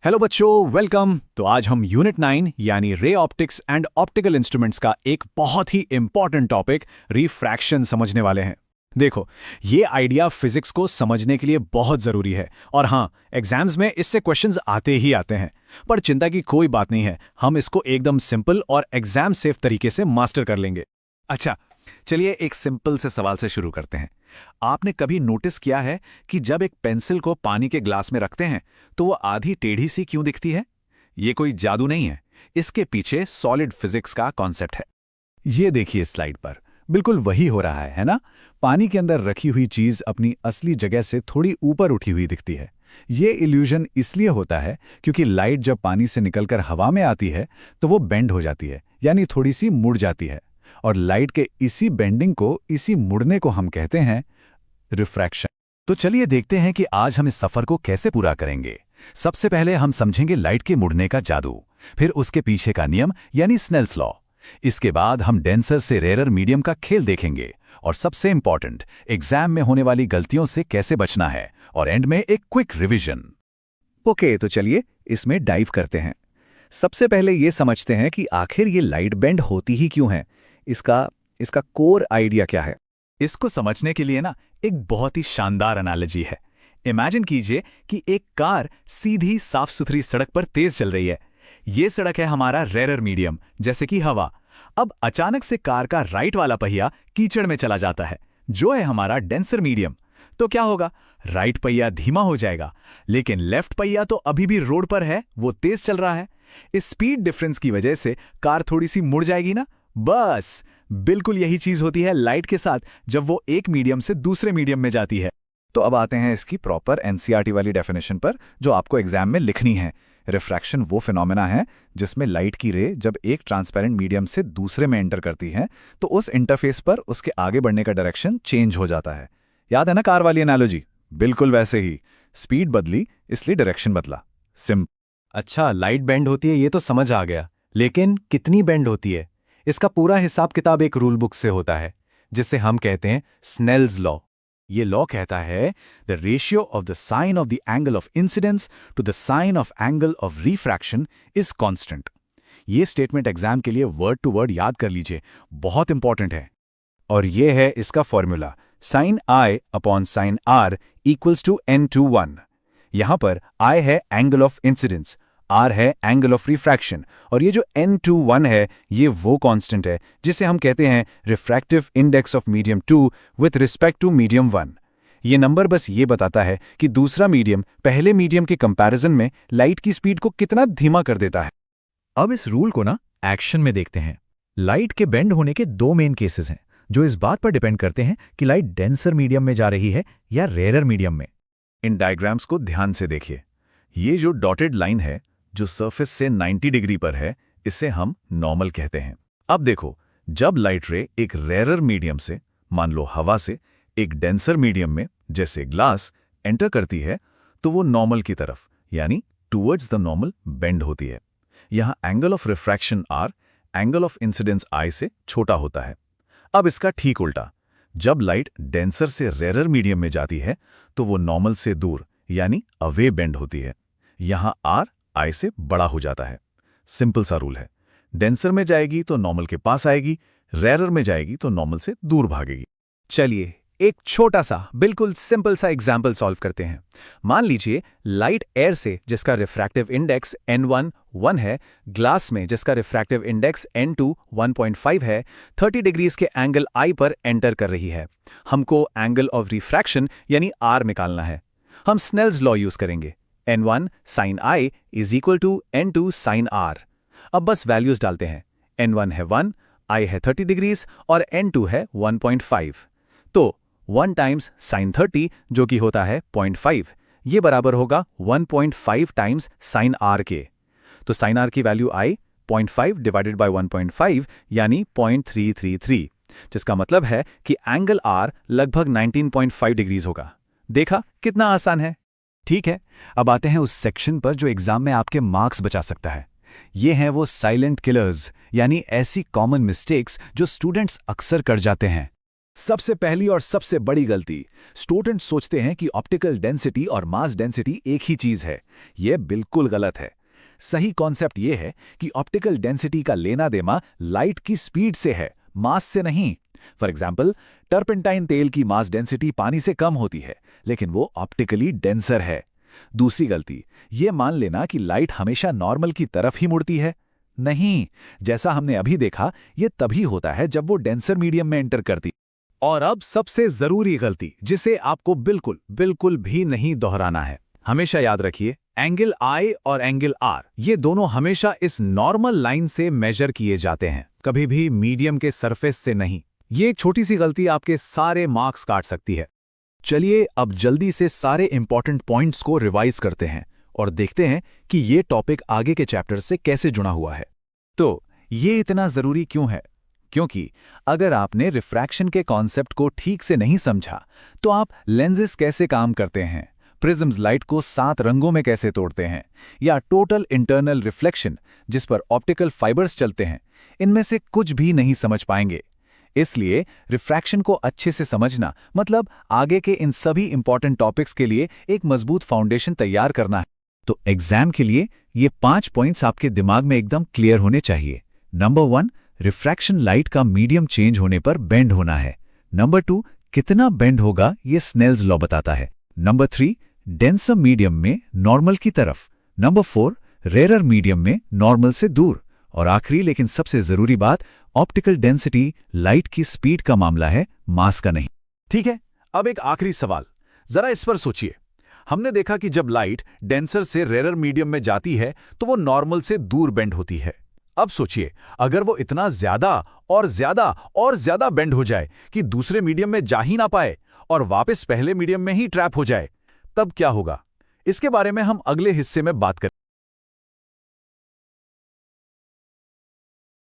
Hello बच्चों, welcome. तो आज हम यूनिट 9 यानी ray optics and optical instruments का एक बहुत ही इंपॉर्टेंट टॉपिक रिफ्रैक्शन समझने वाले हैं। देखो, ये आइडिया फिजिक्स को समझने के लिए बहुत जरूरी है और हाँ, एग्जाम्स में इससे क्वेश्चंस आते ही आते हैं। पर चिंता की कोई बात नहीं है, हम इसको एकदम सिंपल और एग्जाम सेफ तरीके से मास्टर कर लेंगे। अच्छा, चलिए एक सिंपल से सवाल से शुरू करते हैं। आपने कभी नोटिस किया है कि जब एक पेंसिल को पानी के ग्लास में रखते हैं तो वो आधी टेढ़ी सी क्यों दिखती है? ये कोई जादू नहीं है, इसके पीछे सॉलिड फिजिक्स का कॉन्सेप्ट है। ये देखिए स्लाइड पर, बिल्कुल वही हो रहा है ना? पानी के अंदर रखी हुई चीज अपनी असली जगह से थोड़ी ऊपर उठी हुई दिखती है। ये इल्यूजन इसलिए होता है क्योंकि लाइट जब पानी से निकलकर हवा में आती है तो वो बेंड हो जाती है, यानी थोड़ी सी मुड़ जाती है। और लाइट के इसी बेंडिंग को, इसी मुड़ने को हम कहते हैं रिफ्रैक्शन। तो चलिए देखते हैं कि आज हम इस सफर को कैसे पूरा करेंगे। सबसे पहले हम समझेंगे लाइट के मुड़ने का जादू, फिर उसके पीछे का नियम यानी स्नेल्स लॉ। इसके बाद हम डेंसर से रेयर मीडियम का खेल देखेंगे और सबसे इंपॉर्टेंट, एग्जाम में होने वाली गलतियों से कैसे बचना है, और एंड में एक क्विक रिवीजन। ओके, तो चलिए इसमें डाइव करते हैं। सबसे पहले ये समझते हैं कि आखिर ये लाइट बेंड होती ही क्यों है। इसका कोर आइडिया क्या है? इसको समझने के लिए ना एक बहुत ही शानदार एनालॉजी है। इमेजिन कीजिए कि एक कार सीधी साफ सुथरी सड़क पर तेज चल रही है। ये सड़क है हमारा रेयर मीडियम, जैसे कि हवा। अब अचानक से कार का राइट वाला पहिया कीचड़ में चला जाता है, जो है हमारा डेंसर मीडियम। तो क्या होगा? राइट पहिया धीमा हो जाएगा, लेकिन लेफ्ट पहिया तो अभी भी रोड पर है, वो तेज चल रहा है। इस स्पीड डिफरेंस की वजह से कार थोड़ी सी मुड़ जाएगी ना। बस बिल्कुल यही चीज होती है लाइट के साथ जब वो एक मीडियम से दूसरे मीडियम में जाती है। तो अब आते हैं इसकी प्रॉपर एनसीईआरटी वाली डेफिनेशन पर, जो आपको एग्जाम में लिखनी है। रिफ्रैक्शन वो फिनोमेना है जिसमें लाइट की रे जब एक ट्रांसपेरेंट मीडियम से दूसरे में एंटर करती है तो उस इंटरफेस पर उसके आगे बढ़ने का डायरेक्शन चेंज हो जाता है। याद है ना कार वाली एनालॉजी? बिल्कुल वैसे ही, स्पीड बदली इसलिए डायरेक्शन बदला। अच्छा, लाइट बेंड होती है ये तो समझ आ गया, लेकिन कितनी बेंड होती है? इसका पूरा हिसाब किताब एक रूल बुक से होता है, जिसे हम कहते हैं स्नेल्स लॉ। ये लॉ कहता है the ratio of the sine of the angle of incidence to the sine of angle of refraction is constant. ये स्टेटमेंट एग्जाम के लिए वर्ड टू वर्ड याद कर लीजिए, बहुत इंपॉर्टेंट है। और ये है इसका formula, sine I upon sine R equals to n/1। यहां पर I है एंगल ऑफ इंसिडेंस, R है एंगल ऑफ रिफ्रैक्शन, और ये जो n/1 है ये वो कांस्टेंट है जिसे हम कहते हैं refractive index of medium 2 with respect to medium 1। ये नंबर बस ये बताता है कि दूसरा मीडियम पहले मीडियम के कंपैरिजन में लाइट की स्पीड को कितना धीमा कर देता है। अब इस रूल को ना एक्शन में देखते हैं। लाइट के बेंड होने के दो मेन केसेस हैं जो इस बात पर डिपेंड करते हैं कि लाइट डेंसर मीडियम में जा रही है या रेयर मीडियम में। इन डायग्राम्स को ध्यान से देखिए। ये जो डॉटेड लाइन है जो सरफेस से 90 डिग्री पर है, इसे हम नॉर्मल कहते हैं। अब देखो, जब लाइट रे एक रेयर मीडियम से, मान लो हवा से, एक डेंसर मीडियम में जैसे ग्लास एंटर करती है तो वो नॉर्मल की तरफ यानी टूवर्ड्स द नॉर्मल बेंड होती है। यहां angle of refraction R angle of incidence I से छोटा होता है। अब इसका ठीक उल्टा, जब लाइट डेंसर से रेयर मीडियम में जाती है तो वो नॉर्मल से दूर यानी अवे बेंड होती है। यहां R I से बड़ा हो जाता है। सिंपल सा रूल है, डेंसर में जाएगी तो नॉर्मल के पास आएगी, रेयर में जाएगी तो नॉर्मल से दूर भागेगी। चलिए एक छोटा सा बिल्कुल सिंपल सा एग्जाम्पल सॉल्व करते हैं। मान लीजिए लाइट एयर से जिसका रिफ्रैक्टिव इंडेक्स n1 1 है, ग्लास में जिसका रिफ्रैक्टिव इंडेक्स n2 1.5 है, 30 डिग्रीज के एंगल I पर एंटर कर रही है। हमको एंगल ऑफ रिफ्रैक्शन यानी R निकालना है। हम स्नेल्स लॉ यूज करेंगे, n1 sin I is equal to n2 sin R। अब बस वैल्यूज डालते हैं, n1 है 1, I है 30 डिग्रीज और n2 है 1.5। तो 1 टाइम्स साइन 30 जो कि होता है 0.5, ये बराबर होगा 1.5 टाइम्स साइन R के। तो साइन R की वैल्यू आई 0.5 डिवाइडेड बाय 1.5 यानी 0.333, जिसका मतलब है कि एंगल R लगभग 19.5 डिग्रीज होगा। देखा कितना आसान है। ठीक है, अब आते हैं उस सेक्शन पर जो एग्जाम में आपके मार्क्स बचा सकता है। ये हैं वो साइलेंट किलर्स, यानी ऐसी कॉमन मिस्टेक्स जो स्टूडेंट्स अक्सर कर जाते हैं। सबसे पहली और सबसे बड़ी गलती, स्टूडेंट्स सोचते हैं कि ऑप्टिकल डेंसिटी और मास डेंसिटी एक ही चीज है। यह बिल्कुल गलत है। सही कॉन्सेप्ट यह है कि ऑप्टिकल डेंसिटी का लेना देना लाइट की स्पीड से है, मास से नहीं। फॉर एग्जाम्पल, टर्पेंटाइन तेल की मास डेंसिटी पानी से कम होती है, लेकिन वो ऑप्टिकली डेंसर है। दूसरी गलती, यह मान लेना कि लाइट हमेशा नॉर्मल की तरफ ही मुड़ती है। नहीं, जैसा हमने अभी देखा, यह तभी होता है जब वो डेंसर मीडियम में एंटर करती। और अब सबसे जरूरी गलती, जिसे आपको बिल्कुल बिल्कुल भी नहीं दोहराना है। हमेशा याद रखिए, एंगल I और एंगल R, ये दोनों हमेशा इस नॉर्मल लाइन से मेजर किए जाते हैं, कभी भी मीडियम के सरफेस से नहीं। ये एक छोटी सी गलती आपके सारे मार्क्स काट सकती है। चलिए अब जल्दी से सारे इंपॉर्टेंट पॉइंट्स को रिवाइज करते हैं और देखते हैं कि ये टॉपिक आगे के चैप्टर से कैसे जुड़ा हुआ है। तो ये इतना जरूरी क्यों है? क्योंकि अगर आपने रिफ्रैक्शन के कॉन्सेप्ट को ठीक से नहीं समझा, तो आप लेंसेज कैसे काम करते हैं, प्रिज्म्स लाइट को 7 रंगों में कैसे तोड़ते हैं, या टोटल इंटरनल रिफ्लेक्शन जिस पर ऑप्टिकल फाइबर्स चलते हैं, इनमें से कुछ भी नहीं समझ पाएंगे। इसलिए रिफ्रैक्शन को अच्छे से समझना मतलब आगे के इन सभी इंपॉर्टेंट टॉपिक्स के लिए एक मजबूत फाउंडेशन तैयार करना है। तो एग्जाम के लिए ये 5 पॉइंट्स आपके दिमाग में एकदम क्लियर होने चाहिए। नंबर 1, रिफ्रैक्शन लाइट का मीडियम चेंज होने पर बेंड होना है। नंबर 2, कितना बेंड होगा ये स्नेल्स लॉ बताता है। नंबर 3, डेंसर मीडियम में नॉर्मल की तरफ। नंबर 4, रेरर मीडियम में नॉर्मल से दूर। और आखिरी लेकिन सबसे जरूरी बात, ऑप्टिकल डेंसिटी लाइट की स्पीड का मामला है, मास का नहीं। ठीक है, अब एक आखिरी सवाल, जरा इस पर सोचिए। हमने देखा कि जब लाइट डेंसर से रेरर मीडियम में जाती है तो वो नॉर्मल से दूर बेंड होती है। अब सोचिए, अगर वो इतना ज्यादा और ज्यादा और ज्यादा बेंड हो जाए कि दूसरे मीडियम में जा ही ना पाए और वापस पहले मीडियम में ही ट्रैप हो जाए, तब क्या होगा? इसके बारे में हम अगले हिस्से में बात करेंगे।